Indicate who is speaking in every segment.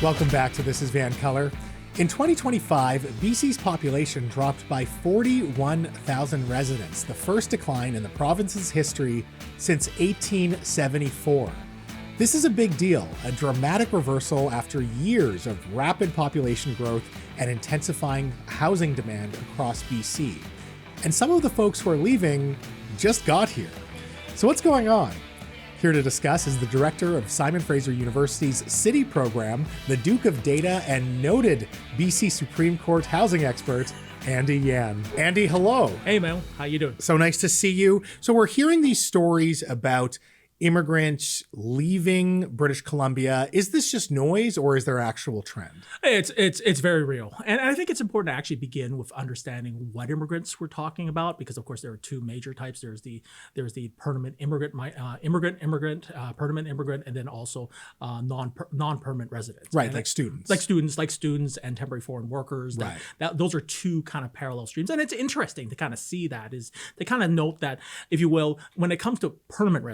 Speaker 1: Welcome back to This is VANCOLOUR. In 2025, BC's population dropped by 41,000 residents, the first decline in the province's history since 1874. This is a big deal, a dramatic reversal after years of rapid population growth and intensifying housing demand across BC. And some of the folks who are leaving just got here. So what's going on? Here to discuss is the director of Simon Fraser University's City Program, the Duke of Data, and noted BC Supreme Court housing expert, Andy Yan. Andy, hello.
Speaker 2: Hey, Mo. How you doing?
Speaker 1: So nice to see you. So we're hearing these stories about immigrants leaving British Columbia. Is this just noise or is there actual trend?
Speaker 2: It's very real. And I think it's important to actually begin with understanding what immigrants we're talking about, because of course there are two major types. There's the permanent immigrant, permanent immigrant, and then also non-permanent residents.
Speaker 1: Right,
Speaker 2: and
Speaker 1: like students.
Speaker 2: Like students and temporary foreign workers.
Speaker 1: Right.
Speaker 2: Those are two kind of parallel streams. And it's interesting to kind of see that, is to kind of note that, if you will, when it comes to permanent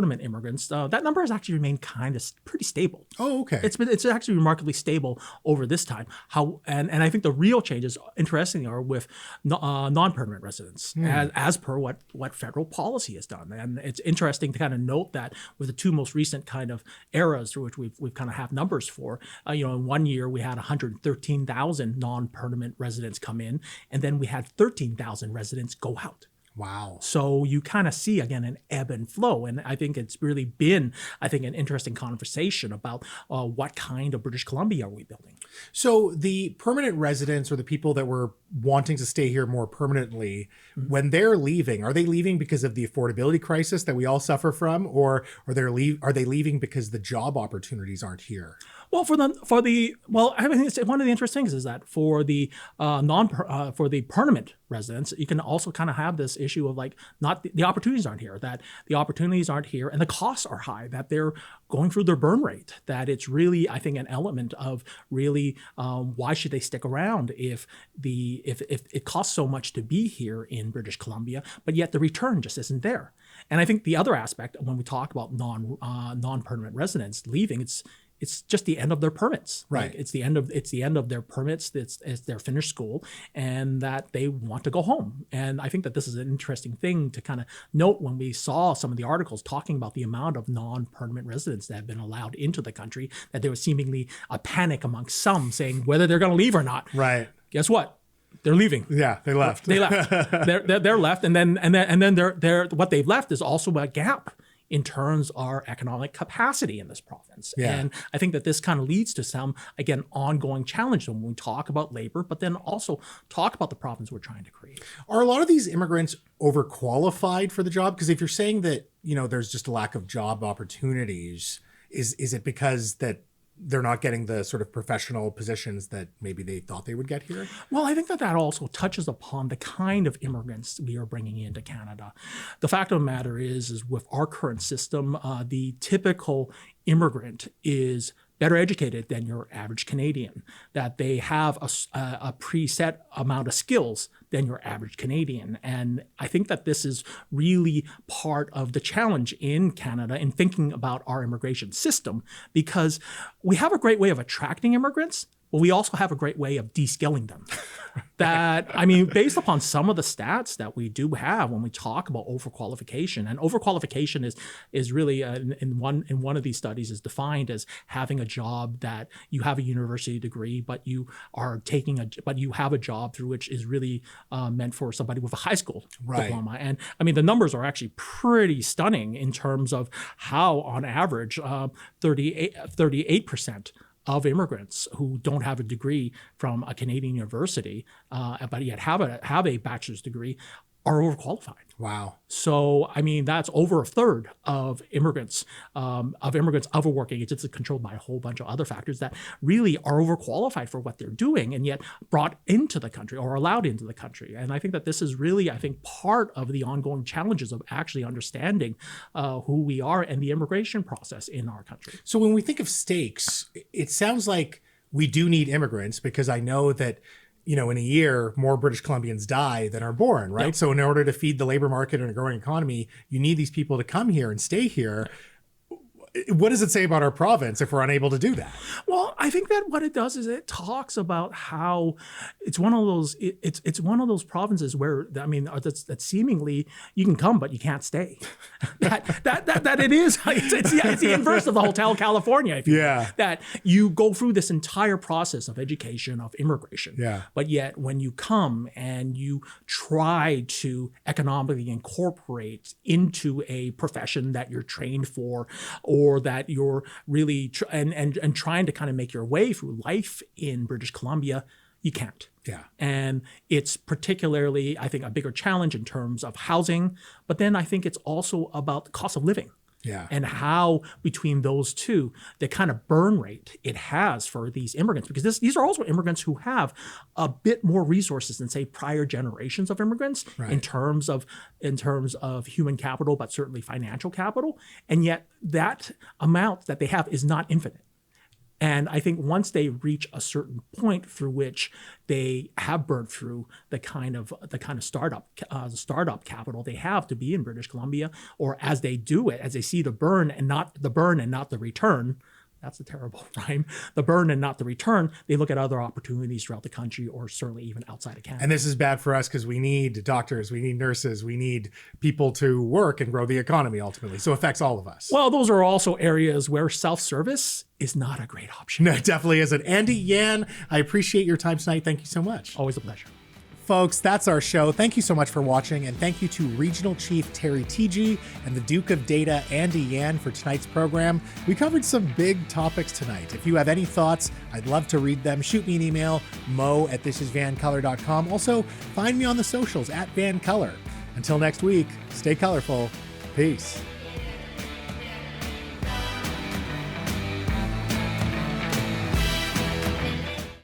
Speaker 2: immigrants, that number has actually remained kind of pretty stable.
Speaker 1: Oh, okay.
Speaker 2: It's actually remarkably stable over this time. And I think the real changes, interestingly, are with non-permanent residents, as per what federal policy has done. And it's interesting to kind of note that with the two most recent kind of eras through which we've kind of have numbers for, in 1 year we had 113,000 non-permanent residents come in, and then we had 13,000 residents go out.
Speaker 1: Wow.
Speaker 2: So you kind of see, again, an ebb and flow. And I think it's really been, an interesting conversation about what kind of British Columbia are we building.
Speaker 1: So the permanent residents, or the people that were wanting to stay here more permanently, when they're leaving, are they leaving because of the affordability crisis that we all suffer from, or are they leaving because the job opportunities aren't here?
Speaker 2: Well, I think it's one of the interesting things is that for the permanent residents, you can also kind of have this issue of the opportunities aren't here, and the costs are high, that they're going through their burn rate, that it's really, I think, an element of really why should they stick around if it costs so much to be here in British Columbia, but yet the return just isn't there. And I think the other aspect, when we talk about non-permanent residents leaving, it's just the end of their permits.
Speaker 1: Right.
Speaker 2: It's the end of their permits. It's their finished school, and that they want to go home. And I think that this is an interesting thing to kind of note when we saw some of the articles talking about the amount of non-permanent residents that have been allowed into the country, that there was seemingly a panic amongst some saying whether they're going to leave or not.
Speaker 1: Right.
Speaker 2: Guess what? They're leaving.
Speaker 1: Yeah, they left.
Speaker 2: They left. They're left, and then they're what they've left is also a gap in terms of our economic capacity in this province.
Speaker 1: Yeah.
Speaker 2: And I think that this kind of leads to some, again, ongoing challenge when we talk about labor, but then also talk about the province we're trying to create.
Speaker 1: Are a lot of these immigrants overqualified for the job? Because if you're saying that, there's just a lack of job opportunities, is it because that they're not getting the sort of professional positions that maybe they thought they would get here?
Speaker 2: Well, I think that also touches upon the kind of immigrants we are bringing into Canada. The fact of the matter is with our current system, the typical immigrant is better educated than your average Canadian, that they have a preset amount of skills than your average Canadian. And I think that this is really part of the challenge in Canada in thinking about our immigration system, because we have a great way of attracting immigrants, but we also have a great way of de-skilling them. Based upon some of the stats that we do have when we talk about overqualification, and overqualification is really in one of these studies is defined as having a job that you have a university degree, but you have a job through which is really meant for somebody with a high school diploma. And the numbers are actually pretty stunning in terms of how, on average, 38% of immigrants who don't have a degree from a Canadian university, but yet have a bachelor's degree, are overqualified.
Speaker 1: Wow.
Speaker 2: So, that's over a third of immigrants overworking. It's just controlled by a whole bunch of other factors that really are overqualified for what they're doing, and yet brought into the country or allowed into the country. And I think that this is really, part of the ongoing challenges of actually understanding who we are and the immigration process in our country.
Speaker 1: So when we think of stakes, it sounds like we do need immigrants, because I know that in a year, more British Columbians die than are born, right? Yep. So in order to feed the labor market and a growing economy, you need these people to come here and stay here. what does it say about our province if we're unable to do that?
Speaker 2: Well, I think that what it does is it talks about how it's one of those it's one of those provinces where that seemingly you can come but you can't stay. that it is it's the inverse of the Hotel California. If you will, that you go through this entire process of education, of immigration, but yet when you come and you try to economically incorporate into a profession that you're trained for, or that you're really and trying to kind of make your way through life in British Columbia, you can't.
Speaker 1: Yeah.
Speaker 2: And it's particularly, I think, a bigger challenge in terms of housing, but then I think it's also about the cost of living.
Speaker 1: Yeah.
Speaker 2: And how between those two, the kind of burn rate it has for these immigrants, because these are also immigrants who have a bit more resources than, say, prior generations of immigrants in terms of human capital, but certainly financial capital. And yet that amount that they have is not infinite. And I think once they reach a certain point through which they have burned through the kind of startup capital they have to be in British Columbia, or as they do it, as they see the burn and not the return. That's a terrible rhyme. The burn and not the return. They look at other opportunities throughout the country, or certainly even outside of Canada.
Speaker 1: And this is bad for us because we need doctors, we need nurses, we need people to work and grow the economy ultimately. So it affects all of us.
Speaker 2: Well, those are also areas where self-service is not a great option.
Speaker 1: No, it definitely isn't. Andy, Yan, I appreciate your time tonight. Thank you so much.
Speaker 2: Always a pleasure.
Speaker 1: Folks, that's our show. Thank you so much for watching, and thank you to Regional Chief Terry Teegee and the Duke of Data, Andy Yan, for tonight's program. We covered some big topics tonight. If you have any thoughts, I'd love to read them. Shoot me an email, mo@thisisvancolour.com. Also, find me on the socials @VanColour. Until next week, stay colorful. Peace.